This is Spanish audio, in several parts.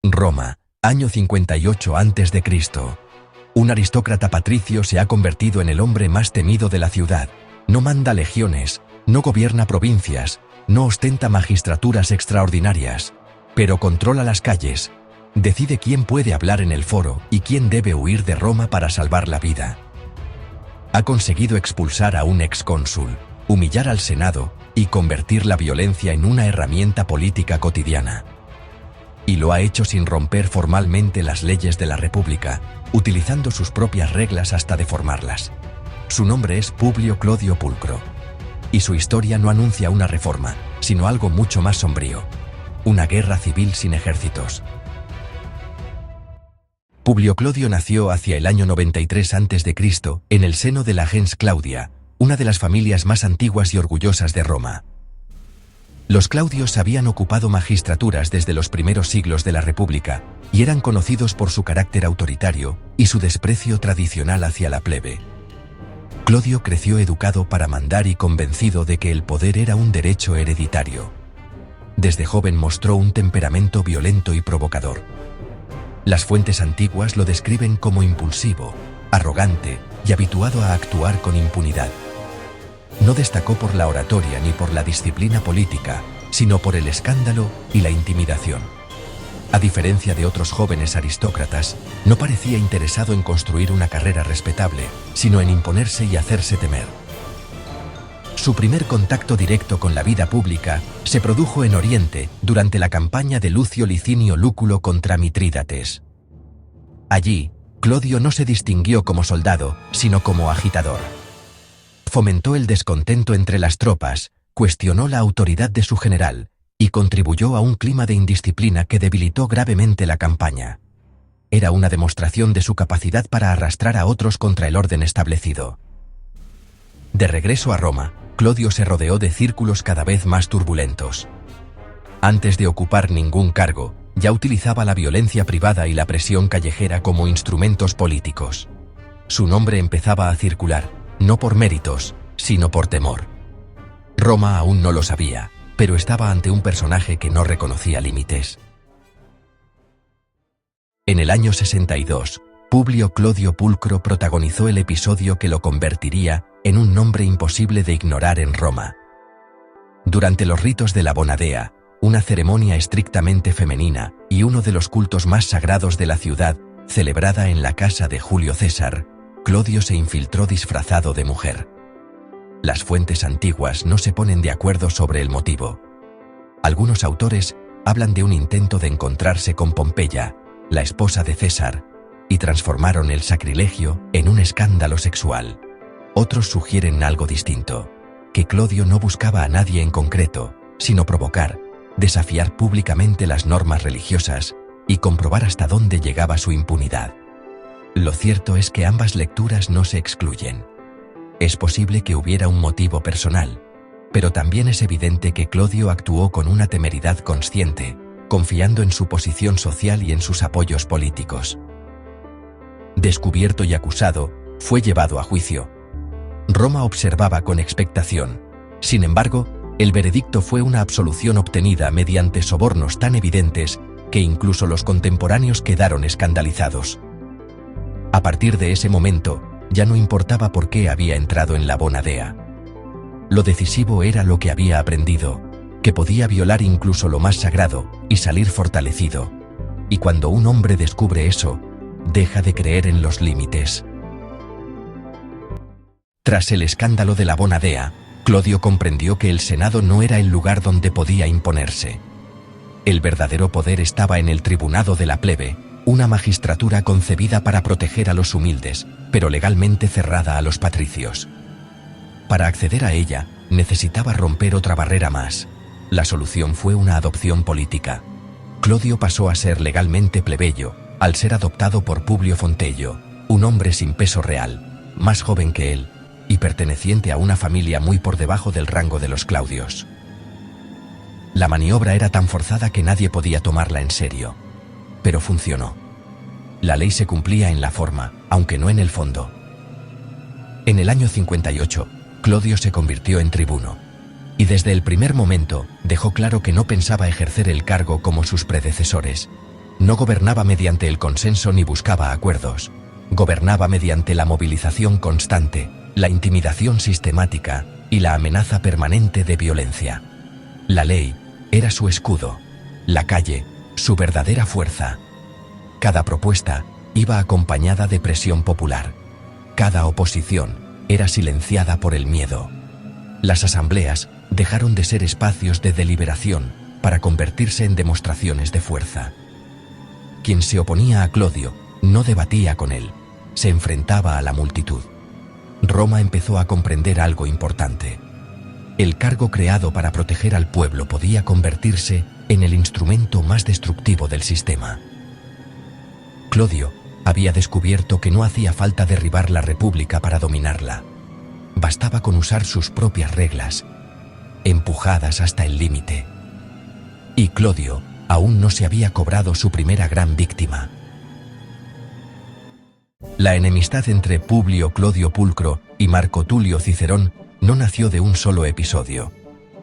Roma, año 58 a.C. Un aristócrata patricio se ha convertido en el hombre más temido de la ciudad. No manda legiones, no gobierna provincias, no ostenta magistraturas extraordinarias, pero controla las calles, decide quién puede hablar en el foro y quién debe huir de Roma para salvar la vida. Ha conseguido expulsar a un excónsul, humillar al Senado y convertir la violencia en una herramienta política cotidiana. Y lo ha hecho sin romper formalmente las leyes de la República, utilizando sus propias reglas hasta deformarlas. Su nombre es Publio Clodio Pulcro. Y su historia no anuncia una reforma, sino algo mucho más sombrío: una guerra civil sin ejércitos. Publio Clodio nació hacia el año 93 a.C. en el seno de la gens Claudia, una de las familias más antiguas y orgullosas de Roma. Los Claudios habían ocupado magistraturas desde los primeros siglos de la República y eran conocidos por su carácter autoritario y su desprecio tradicional hacia la plebe. Clodio creció educado para mandar y convencido de que el poder era un derecho hereditario. Desde joven mostró un temperamento violento y provocador. Las fuentes antiguas lo describen como impulsivo, arrogante y habituado a actuar con impunidad. No destacó por la oratoria ni por la disciplina política, sino por el escándalo y la intimidación. A diferencia de otros jóvenes aristócratas, no parecía interesado en construir una carrera respetable, sino en imponerse y hacerse temer. Su primer contacto directo con la vida pública se produjo en Oriente durante la campaña de Lucio Licinio Lúculo contra Mitrídates. Allí, Clodio no se distinguió como soldado, sino como agitador. Fomentó el descontento entre las tropas, cuestionó la autoridad de su general y contribuyó a un clima de indisciplina que debilitó gravemente la campaña. Era una demostración de su capacidad para arrastrar a otros contra el orden establecido. De regreso a Roma, Clodio se rodeó de círculos cada vez más turbulentos. Antes de ocupar ningún cargo, ya utilizaba la violencia privada y la presión callejera como instrumentos políticos. Su nombre empezaba a circular, no por méritos, sino por temor. Roma aún no lo sabía, pero estaba ante un personaje que no reconocía límites. En el año 62, Publio Clodio Pulcro protagonizó el episodio que lo convertiría en un nombre imposible de ignorar en Roma. Durante los ritos de la Bonadea, una ceremonia estrictamente femenina y uno de los cultos más sagrados de la ciudad, celebrada en la casa de Julio César, Clodio se infiltró disfrazado de mujer. Las fuentes antiguas no se ponen de acuerdo sobre el motivo. Algunos autores hablan de un intento de encontrarse con Pompeya, la esposa de César, y transformaron el sacrilegio en un escándalo sexual. Otros sugieren algo distinto, que Clodio no buscaba a nadie en concreto, sino provocar, desafiar públicamente las normas religiosas y comprobar hasta dónde llegaba su impunidad. Lo cierto es que ambas lecturas no se excluyen. Es posible que hubiera un motivo personal, pero también es evidente que Clodio actuó con una temeridad consciente, confiando en su posición social y en sus apoyos políticos. Descubierto y acusado, fue llevado a juicio. Roma observaba con expectación. Sin embargo, el veredicto fue una absolución obtenida mediante sobornos tan evidentes que incluso los contemporáneos quedaron escandalizados. A partir de ese momento, ya no importaba por qué había entrado en la Bonadea. Lo decisivo era lo que había aprendido, que podía violar incluso lo más sagrado y salir fortalecido. Y cuando un hombre descubre eso, deja de creer en los límites. Tras el escándalo de la Bonadea, Clodio comprendió que el Senado no era el lugar donde podía imponerse. El verdadero poder estaba en el tribunado de la plebe, una magistratura concebida para proteger a los humildes, pero legalmente cerrada a los patricios. Para acceder a ella, necesitaba romper otra barrera más. La solución fue una adopción política. Clodio pasó a ser legalmente plebeyo, al ser adoptado por Publio Fontello, un hombre sin peso real, más joven que él, y perteneciente a una familia muy por debajo del rango de los Claudios. La maniobra era tan forzada que nadie podía tomarla en serio. Pero funcionó. La ley se cumplía en la forma, aunque no en el fondo. En el año 58, Clodio se convirtió en tribuno. Y desde el primer momento, dejó claro que no pensaba ejercer el cargo como sus predecesores, No gobernaba mediante el consenso ni buscaba acuerdos. Gobernaba mediante la movilización constante, la intimidación sistemática y la amenaza permanente de violencia. La ley era su escudo, la calle, su verdadera fuerza. Cada propuesta iba acompañada de presión popular. Cada oposición era silenciada por el miedo. Las asambleas dejaron de ser espacios de deliberación para convertirse en demostraciones de fuerza. Quien se oponía a Clodio no debatía con él, se enfrentaba a la multitud. Roma empezó a comprender algo importante. El cargo creado para proteger al pueblo podía convertirse en el instrumento más destructivo del sistema. Clodio había descubierto que no hacía falta derribar la república para dominarla. Bastaba con usar sus propias reglas, empujadas hasta el límite. Y Clodio aún no se había cobrado su primera gran víctima. La enemistad entre Publio Clodio Pulcro y Marco Tulio Cicerón no nació de un solo episodio.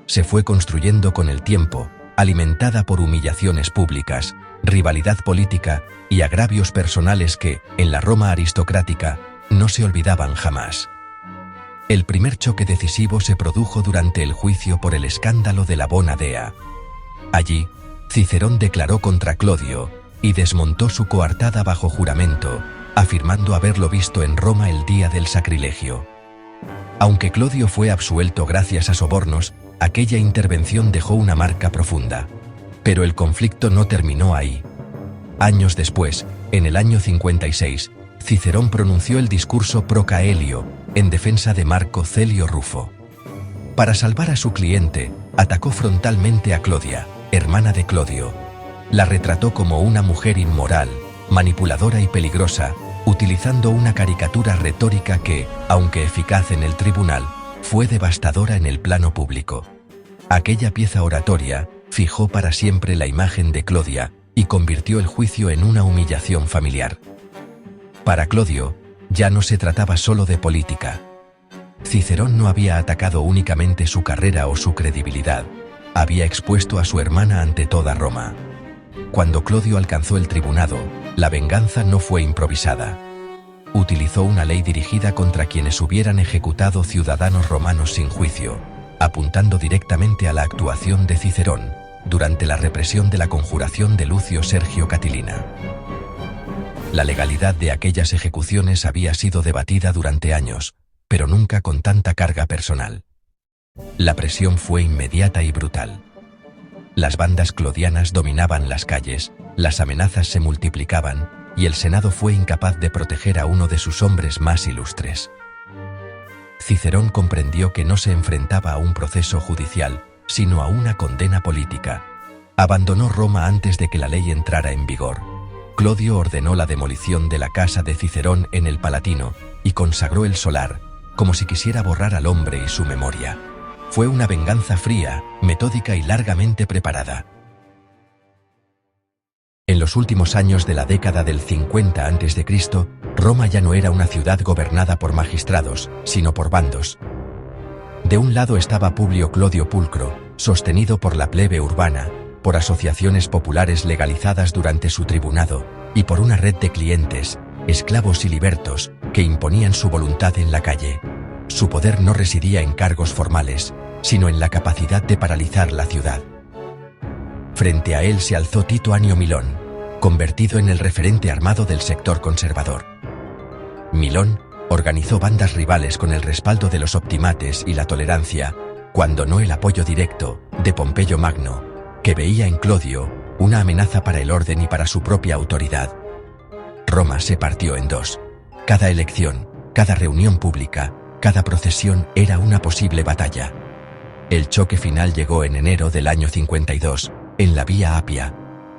Se fue construyendo con el tiempo, alimentada por humillaciones públicas, rivalidad política y agravios personales que, en la Roma aristocrática, no se olvidaban jamás. El primer choque decisivo se produjo durante el juicio por el escándalo de la Bona Dea. Allí, Cicerón declaró contra Clodio y desmontó su coartada bajo juramento, afirmando haberlo visto en Roma el día del sacrilegio. Aunque Clodio fue absuelto gracias a sobornos, aquella intervención dejó una marca profunda. Pero el conflicto no terminó ahí. Años después, en el año 56, Cicerón pronunció el discurso Pro Caelio, en defensa de Marco Celio Rufo. Para salvar a su cliente, atacó frontalmente a Clodia, hermana de Clodio. La retrató como una mujer inmoral, manipuladora y peligrosa, utilizando una caricatura retórica que, aunque eficaz en el tribunal, fue devastadora en el plano público. Aquella pieza oratoria fijó para siempre la imagen de Clodia y convirtió el juicio en una humillación familiar. Para Clodio, ya no se trataba solo de política. Cicerón no había atacado únicamente su carrera o su credibilidad, había expuesto a su hermana ante toda Roma. Cuando Clodio alcanzó el tribunado, la venganza no fue improvisada. Utilizó una ley dirigida contra quienes hubieran ejecutado ciudadanos romanos sin juicio, apuntando directamente a la actuación de Cicerón durante la represión de la conjuración de Lucio Sergio Catilina. La legalidad de aquellas ejecuciones había sido debatida durante años, pero nunca con tanta carga personal. La presión fue inmediata y brutal. Las bandas clodianas dominaban las calles, las amenazas se multiplicaban, y el Senado fue incapaz de proteger a uno de sus hombres más ilustres. Cicerón comprendió que no se enfrentaba a un proceso judicial, sino a una condena política. Abandonó Roma antes de que la ley entrara en vigor. Clodio ordenó la demolición de la casa de Cicerón en el Palatino y consagró el solar, como si quisiera borrar al hombre y su memoria. Fue una venganza fría, metódica y largamente preparada. En los últimos años de la década del 50 a.C., Roma ya no era una ciudad gobernada por magistrados, sino por bandos. De un lado estaba Publio Clodio Pulcro, sostenido por la plebe urbana, por asociaciones populares legalizadas durante su tribunado, y por una red de clientes, esclavos y libertos, que imponían su voluntad en la calle. Su poder no residía en cargos formales, sino en la capacidad de paralizar la ciudad. Frente a él se alzó Tito Annio Milón, convertido en el referente armado del sector conservador. Milón organizó bandas rivales con el respaldo de los optimates y la tolerancia, cuando no el apoyo directo, de Pompeyo Magno, que veía en Clodio una amenaza para el orden y para su propia autoridad. Roma se partió en dos. Cada elección, cada reunión pública, cada procesión era una posible batalla. El choque final llegó en enero del año 52, en la Vía Apia.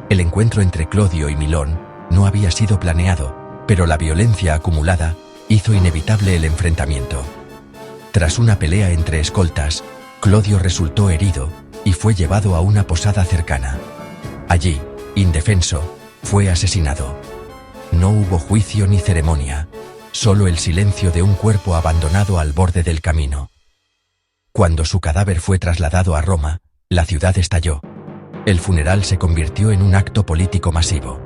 El encuentro entre Clodio y Milón no había sido planeado, pero la violencia acumulada hizo inevitable el enfrentamiento. Tras una pelea entre escoltas, Clodio resultó herido y fue llevado a una posada cercana. Allí, indefenso, fue asesinado. No hubo juicio ni ceremonia, solo el silencio de un cuerpo abandonado al borde del camino. Cuando su cadáver fue trasladado a Roma, la ciudad estalló. El funeral se convirtió en un acto político masivo.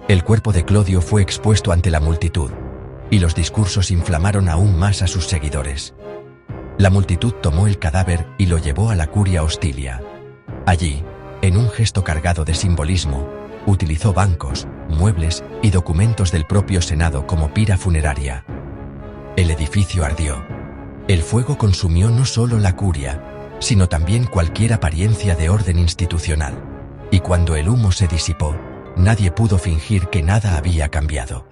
El cuerpo de Clodio fue expuesto ante la multitud, y los discursos inflamaron aún más a sus seguidores. La multitud tomó el cadáver y lo llevó a la Curia Hostilia. Allí, en un gesto cargado de simbolismo, utilizó bancos, muebles y documentos del propio Senado como pira funeraria. El edificio ardió. El fuego consumió no solo la curia, sino también cualquier apariencia de orden institucional. Y cuando el humo se disipó, nadie pudo fingir que nada había cambiado.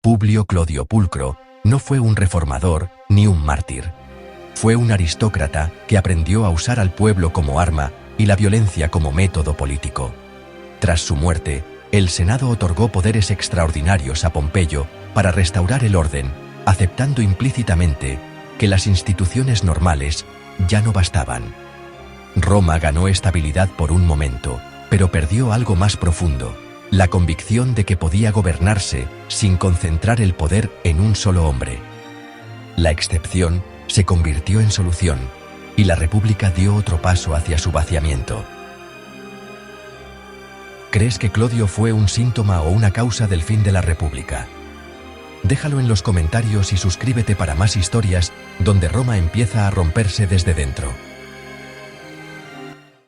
Publio Clodio Pulcro no fue un reformador ni un mártir. Fue un aristócrata que aprendió a usar al pueblo como arma y la violencia como método político. Tras su muerte, el Senado otorgó poderes extraordinarios a Pompeyo para restaurar el orden, aceptando implícitamente que las instituciones normales ya no bastaban. Roma ganó estabilidad por un momento, pero perdió algo más profundo: la convicción de que podía gobernarse sin concentrar el poder en un solo hombre. La excepción se convirtió en solución, y la República dio otro paso hacia su vaciamiento. ¿Crees que Clodio fue un síntoma o una causa del fin de la República? Déjalo en los comentarios y suscríbete para más historias donde Roma empieza a romperse desde dentro.